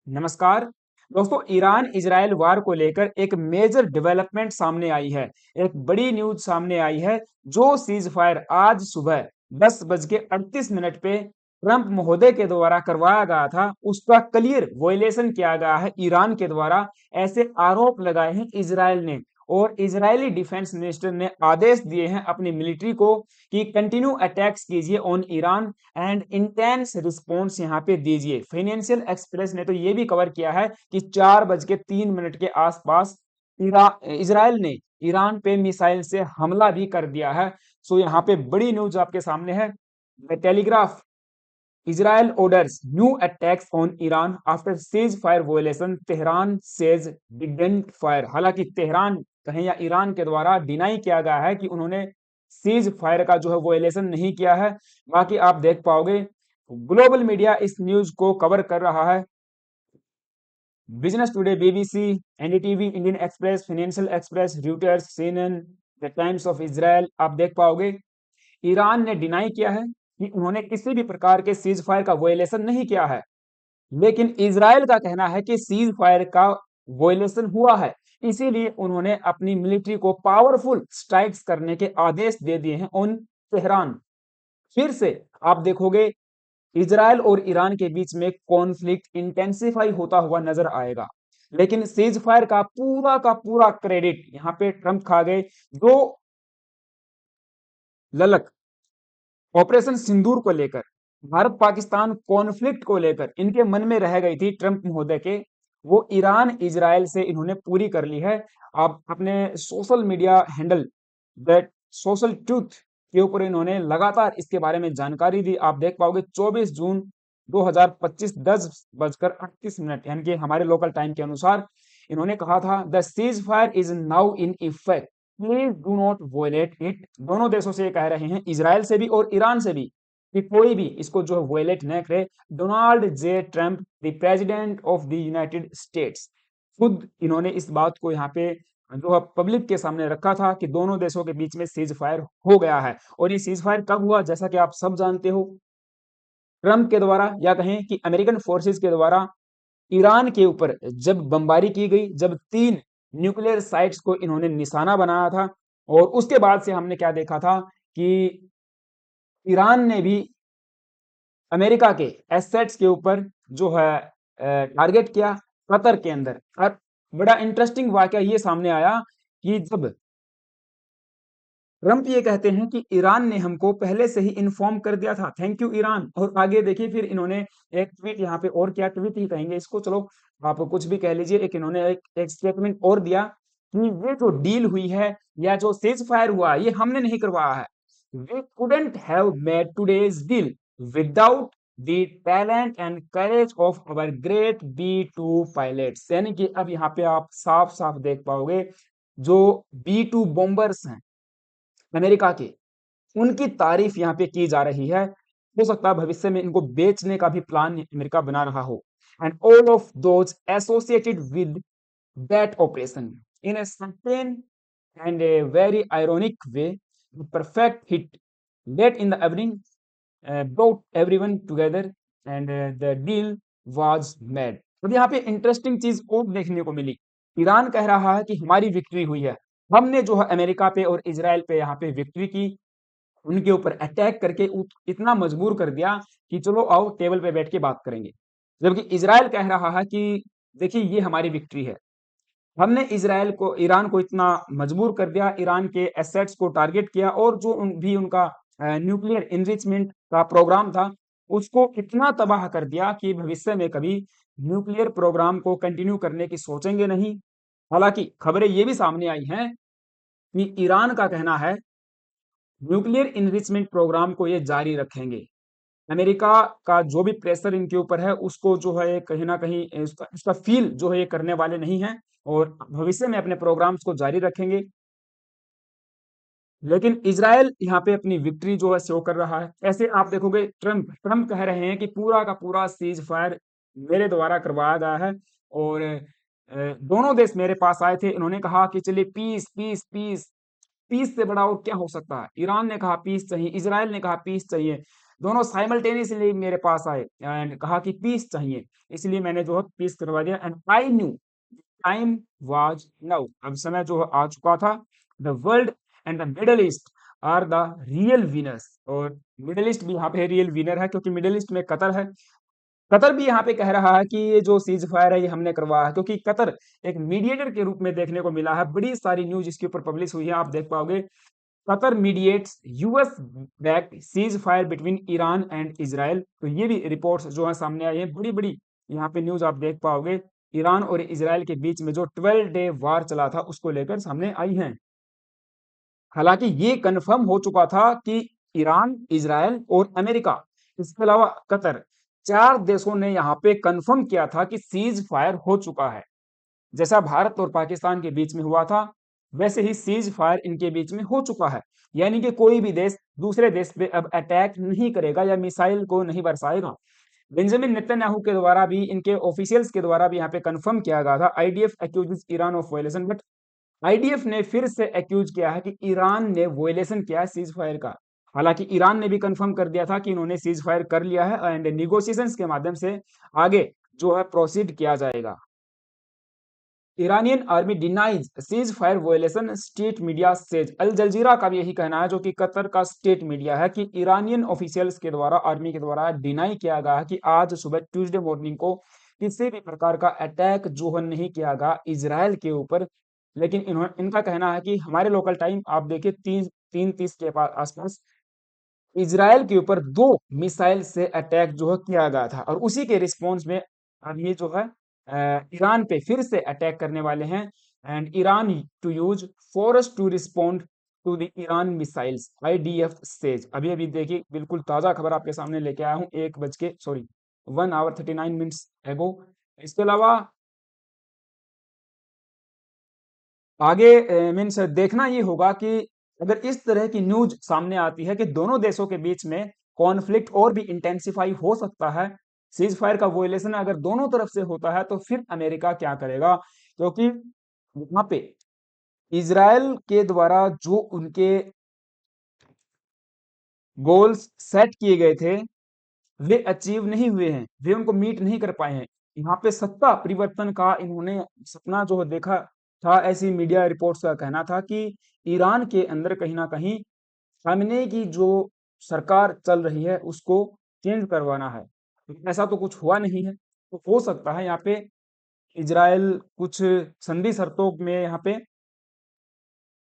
नमस्कार दोस्तों। Iran Israel वार को लेकर एक मेजर डेवलपमेंट सामने आई है। एक बड़ी न्यूज सामने आई है। जो सीज फायर आज सुबह 10:38 पे ट्रंप महोदय के द्वारा करवाया गया था, उसका क्लियर वॉयलेशन किया गया है ईरान के द्वारा। ऐसे आरोप लगाए हैं इजराइल ने। और इजरायली डिफेंस मिनिस्टर ने आदेश दिए हैं अपनी मिलिट्री को कि कंटिन्यू अटैक्स कीजिए on Iran and intense response यहाँ पे दीजिए। फाइनेंशियल एक्सप्रेस ने तो ये भी कवर किया है कि 4:03 के आसपास इजराइल ने ईरान पे मिसाइल से हमला भी कर दिया है। सो यहाँ पे बड़ी न्यूज आपके सामने है। Telegraph, Israel orders new attacks on Iran after cease fire वोलेशन, Tehran says didn't fire. हालांकि तेहरान कहें या ईरान के द्वारा डिनाई किया गया है कि उन्होंने सीज फायर का जो है वोलेशन नहीं किया है। बाकी आप देख पाओगे ग्लोबल मीडिया इस न्यूज को कवर कर रहा है। Business today, BBC, NDTV, Indian express, financial express, Reuters, CNN, the times of Israel. आप देख पाओगे ईरान ने डिनाई किया है कि उन्होंने किसी भी प्रकार के सीज फायर का वोलेशन नहीं किया है। लेकिन इजराइल का कहना है कि सीज फायर का वोलेशन हुआ है, इसीलिए उन्होंने अपनी मिलिट्री को पावरफुल स्ट्राइक्स करने के आदेश दे दिए हैं ऑन तेहरान। फिर से आप देखोगे इजराइल और ईरान के बीच में कॉन्फ्लिक्ट इंटेंसिफाई होता हुआ नजर आएगा। लेकिन सीज फायर का पूरा क्रेडिट यहाँ पे ट्रंप खा गए। जो ललक ऑपरेशन सिंदूर को लेकर, भारत पाकिस्तान कॉन्फ्लिक्ट को लेकर इनके मन में रह गई थी ट्रंप महोदय के, वो ईरान इजराइल से इन्होंने पूरी कर ली है। आप अपने social media handle that social truth के ऊपर इन्होंने लगातार इसके बारे में जानकारी दी। आप देख पाओगे 24 जून 2025 10:38 यानी कि हमारे लोकल टाइम के अनुसार इन्होंने कहा था, the ceasefire is now in effect, please do not violate it. दोनों देशों से ये कह रहे हैं, इजराइल से भी और ईरान से भी, कि कोई भी इसको जो है वोलेट न करे। Donald J Trump, the president of the United states, खुद इन्होंने इस बात को यहाँ पे जो है पब्लिक के सामने रखा था कि दोनों देशों के बीच में सीज फायर हो गया है। और ये सीज फायर कब हुआ, जैसा कि आप सब जानते हो, ट्रंप के द्वारा या कहें कि अमेरिकन फोर्सेस के द्वारा ईरान के ऊपर जब बमबारी की गई, जब 3 न्यूक्लियर साइट्स को इन्होंने निशाना बनाया था। और उसके बाद से हमने क्या देखा था कि ईरान ने भी अमेरिका के एसेट्स के ऊपर जो है टारगेट किया कतर के अंदर। और बड़ा इंटरेस्टिंग वाकया ये सामने आया कि जब ट्रंप ये कहते हैं कि ईरान ने हमको पहले से ही इन्फॉर्म कर दिया था, थैंक यू ईरान। और आगे देखिए फिर इन्होंने एक ट्वीट यहाँ पे, और क्या ट्वीट ही कहेंगे इसको, चलो आप कुछ भी कह लीजिए, एक इन्होंने एक स्टेटमेंट और दिया कि ये जो डील हुई है या जो सीज फायर हुआ ये हमने नहीं करवाया है। We couldn't have made today's deal without the talent and courage of our great B-2 pilots. यानी कि अब यहाँ पे आप साफ साफ देख पाओगे जो B-2 बॉम्बर्स हैं अमेरिका के, उनकी तारीफ यहाँ पे की जा रही है। हो सकता है भविष्य में इनको बेचने का भी प्लान अमेरिका बना रहा हो। And all of those associated with that operation in a certain and a very ironic way, the perfect hit late in the evening brought everyone together and the deal was made। अब यहाँ पे interesting चीज और देखने को मिली। Iran कह रहा है कि हमारी विक्ट्री हुई है, हमने जो है अमेरिका पे और इजराइल पे यहाँ पे विक्ट्री की, उनके ऊपर अटैक करके इतना मजबूर कर दिया कि चलो आओ टेबल पे बैठ के बात करेंगे। जबकि इजराइल कह रहा है कि देखिए ये हमारी विक्ट्री है, हमने इजराइल को ईरान को इतना मजबूर कर दिया, ईरान के एसेट्स को टारगेट किया, और जो भी उनका न्यूक्लियर इनरिचमेंट का प्रोग्राम था उसको इतना तबाह कर दिया कि भविष्य में कभी न्यूक्लियर प्रोग्राम को कंटिन्यू करने की सोचेंगे नहीं। हालांकि खबरें ये भी सामने आई हैं कि ईरान का कहना है न्यूक्लियर इनरिचमेंट प्रोग्राम को ये जारी रखेंगे। अमेरिका का जो भी प्रेशर इनके ऊपर है उसको जो है ये कहीं ना कहीं इसका फील जो है ये करने वाले नहीं हैं, और भविष्य में अपने प्रोग्राम्स को जारी रखेंगे। लेकिन इजराइल यहाँ पे अपनी विक्ट्री जो है शो कर रहा है। ऐसे आप देखोगे ट्रंप ट्रंप कह रहे हैं कि पूरा का पूरा सीज फायर मेरे द्वारा करवाया गया है। और दोनों देश मेरे पास आए थे, इन्होंने कहा कि चलिए पीस पीस पीस, पीस से बड़ा और क्या हो सकता है। ईरान ने कहा पीस चाहिए, इजराइल ने कहा पीस चाहिए। दोनों साइमल्टेनियसली मेरे पास आए एंड कहा कि पीस चाहिए, इसलिए मैंने जो है पीस करवा दिया and I knew time was now. अब समय जो आ चुका था। The world and the middle east are the real winners. और मिडल ईस्ट भी यहाँ पे रियल विनर है, क्योंकि मिडल ईस्ट में कतर है। कतर भी यहाँ पे कह रहा है कि ये जो सीज फायर है ये हमने करवाया है, क्योंकि कतर एक मीडिएटर के रूप में देखने को मिला है। बड़ी सारी न्यूज इसके ऊपर पब्लिश हुई है, आप देख पाओगे। Qatar mediates US back cease fire between Iran and Israel. तो ये भी रिपोर्ट्स जो है सामने आई हैं, बड़ी बड़ी यहाँ पे न्यूज आप देख पाओगे। ईरान और इजराइल के बीच में जो 12 डे वार चला था उसको लेकर सामने आई हैं। हालांकि ये कंफर्म हो चुका था कि ईरान, इजराइल और अमेरिका, इसके अलावा कतर, 4 देशों ने यहाँ पे कंफर्म किया था कि सीज फायर हो चुका है। जैसा भारत और पाकिस्तान के बीच में हुआ था, वैसे ही सीज फायर इनके बीच में हो चुका है। यानी कि कोई भी देश दूसरे देश पे अब अटैक नहीं करेगा या मिसाइल को नहीं बरसाएगा। बेंजामिन नेतन्याहू के द्वारा भी, इनके ऑफिशियल्स के द्वारा भी यहाँ पे कंफर्म किया गया था, IDF accuses Iran of violation, but IDF ने फिर से एक्यूज किया है कि ईरान ने वायलेशन किया है सीज फायर का। हालांकि ईरान ने भी कंफर्म कर दिया था कि इन्होंने सीज फायर कर लिया है एंड निगोशिएशंस के माध्यम से आगे जो है प्रोसीड किया जाएगा। Iranian army denies cease fire violation, state media says. Al Jazeera का भी यही कहना है, जो कि कतर का स्टेट मीडिया है, कि ईरानियन ऑफिशियल्स के द्वारा, आर्मी के द्वारा डिनाई किया गया है कि आज सुबह ट्यूसडे मॉर्निंग को किसी भी प्रकार का अटैक जो है नहीं किया गया इजराइल के ऊपर। लेकिन इनका कहना है कि हमारे लोकल टाइम आप देखिए 3:30 के आसपास इजराइल के ऊपर 2 मिसाइल से अटैक जो है किया गया था, और उसी के रिस्पॉन्स में अब ये जो है ईरान पे फिर से अटैक करने वाले हैं। And Iran to use force to respond to the Iran missiles, IDF says. अभी अभी देखिए बिल्कुल ताजा खबर आपके सामने लेके आया हूँ, 1 hour 39 minutes एगो। इसके अलावा आगे मीन्स देखना ये होगा कि अगर इस तरह की न्यूज सामने आती है कि दोनों देशों के बीच में कॉन्फ्लिक्ट और भी इंटेंसिफाई हो सकता है, सीज फायर का वोलेशन अगर दोनों तरफ से होता है, तो फिर अमेरिका क्या करेगा? क्योंकि वहां पे इजराइल के द्वारा जो उनके गोल्स सेट किए गए थे वे अचीव नहीं हुए हैं, वे उनको मीट नहीं कर पाए हैं। यहाँ पे सत्ता परिवर्तन का इन्होंने सपना जो है देखा था। ऐसी मीडिया रिपोर्ट्स का कहना था कि ईरान के अंदर कहीं ना कहीं खामेनेई की जो सरकार चल रही है उसको चेंज करवाना है। लेकिन ऐसा तो कुछ हुआ नहीं है, तो हो सकता है यहाँ पे इजराइल कुछ संधि शर्तों में यहाँ पे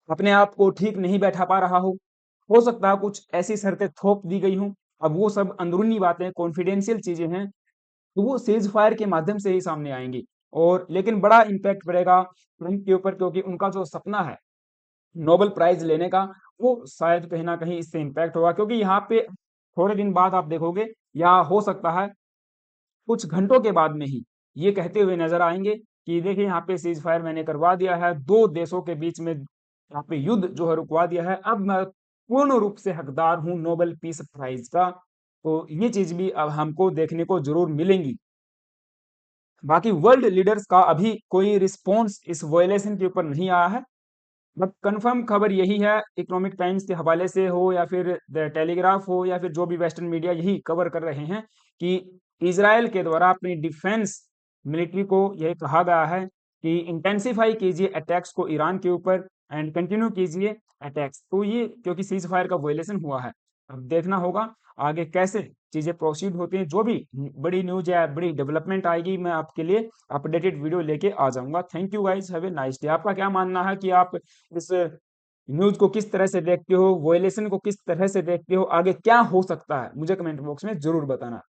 अपने आप को ठीक नहीं बैठा पा रहा हो सकता है कुछ ऐसी शर्तें थोप दी गई हों। अब वो सब अंदरूनी बातें, कॉन्फिडेंशियल चीजें हैं, तो वो सीज फायर के माध्यम से ही सामने आएंगी। और लेकिन बड़ा इम्पैक्ट पड़ेगा ट्रंप के ऊपर, क्योंकि उनका जो सपना है नोबेल प्राइज लेने का, वो शायद कहीं ना कहीं इससे इम्पैक्ट होगा। क्योंकि यहाँ पे थोड़े दिन बाद आप देखोगे, या हो सकता है कुछ घंटों के बाद में ही ये कहते हुए नजर आएंगे कि देखिए यहाँ पे सीज फायर मैंने करवा दिया है, 2 देशों के बीच में यहाँ पे युद्ध जो है रुकवा दिया है, अब मैं पूर्ण रूप से हकदार हूँ नोबेल पीस प्राइज का। तो ये चीज भी अब हमको देखने को जरूर मिलेंगी। बाकी वर्ल्ड लीडर्स का अभी कोई रिस्पॉन्स इस वायलेशन के ऊपर नहीं आया है, बट कंफर्म खबर यही है, इकोनॉमिक टाइम्स के हवाले से हो या फिर द टेलीग्राफ हो या फिर जो भी वेस्टर्न मीडिया यही कवर कर रहे हैं, कि इजराइल के द्वारा अपनी डिफेंस मिलिट्री को यह कहा गया है कि इंटेंसिफाई कीजिए अटैक्स को ईरान के ऊपर एंड कंटिन्यू कीजिए अटैक्स। तो ये क्योंकि सीज फायर का वायलेशन हुआ है, अब देखना होगा आगे कैसे चीजें प्रोसीड होती हैं। जो भी बड़ी न्यूज या बड़ी डेवलपमेंट आएगी, मैं आपके लिए अपडेटेड वीडियो लेके आ जाऊंगा। Thank you guys, have a nice day. आपका क्या मानना है कि आप इस न्यूज को किस तरह से देखते हो, वॉयलेशन को किस तरह से देखते हो, आगे क्या हो सकता है, मुझे कमेंट बॉक्स में जरूर बताना।